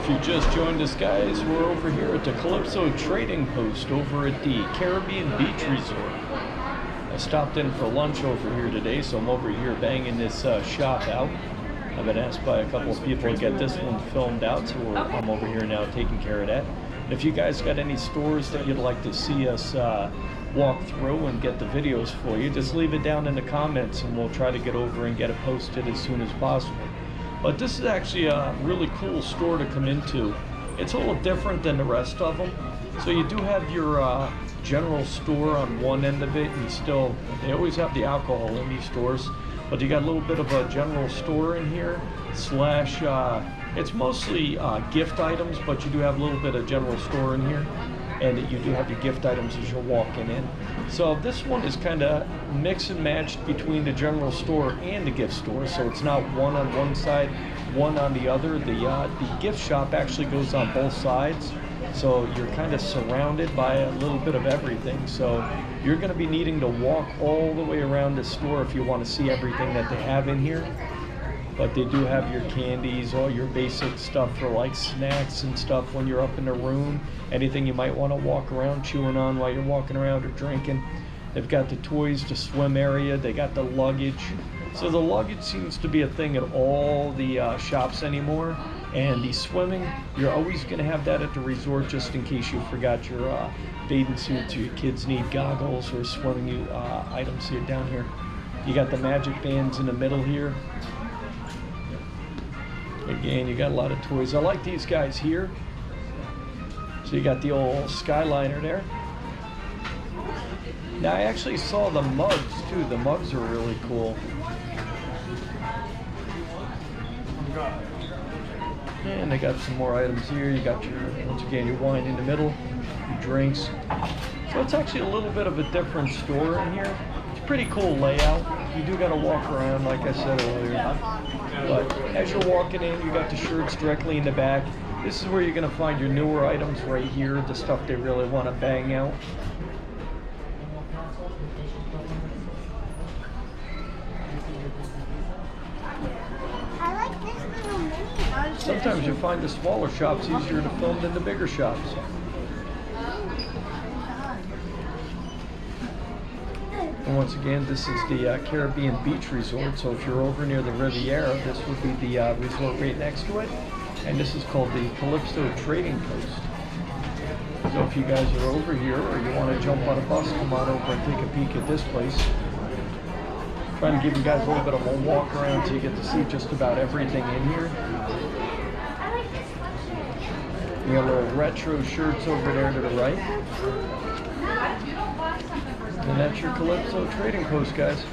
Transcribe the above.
If you just joined us, guys, we're over here at the Calypso Trading Post over at the Caribbean Beach Resort. I stopped in for lunch over here today, so I'm over here banging this shop out. I've been asked by a couple of people to get this one filmed out, so I'm over here now taking care of that. If you guys got any stores that you'd like to see us walk through and get the videos for you, just leave it down in the comments and we'll try to get over and get it posted as soon as possible. But this is actually a really cool store to come into. It's a little different than the rest of them. So you do have your general store on one end of it, and they always have the alcohol in these stores, but you got a little bit of a general store in here, slash, it's mostly gift items, but you do have a little bit of general store in here, and you do have your gift items as you're walking in. So this one is kind of mix and matched between the general store and the gift store, so it's not one on one side, one on the other. The gift shop actually goes on both sides, so you're kind of surrounded by a little bit of everything. So you're going to be needing to walk all the way around the store if you want to see everything that they have in here. But they do have your candies, all your basic stuff for like snacks and stuff when you're up in the room. Anything you might want to walk around chewing on while you're walking around or drinking. They've got the toys, the swim area, they got the luggage. So the luggage seems to be a thing at all the shops anymore. And the swimming, you're always going to have that at the resort just in case you forgot your bathing suits or your kids need goggles or swimming items here down here. You got the magic bands in the middle here. Again, you got a lot of toys. I like these guys here. So you got the old Skyliner there. Now I actually saw the mugs too. The mugs are really cool. And they got some more items here. You got your, once again, your wine in the middle, your drinks. So it's actually a little bit of a different store in here. It's a pretty cool layout. You do got to walk around, like I said earlier. But as you're walking in, you got the shirts directly in the back. This is where you're going to find your newer items right here, the stuff they really want to bang out. I like this little mini. Sometimes you find the smaller shops easier to film than the bigger shops. And once again, this is the Caribbean Beach Resort, so if you're over near the Riviera, this would be the resort right next to it. And this is called the Calypso Trading Post. So if you guys are over here or you want to jump on a bus, come on over and take a peek at this place. Trying to give you guys a little bit of a walk around so you get to see just about everything in here. You got little retro shirts over there to the right. And that's your Calypso Trading Post, guys.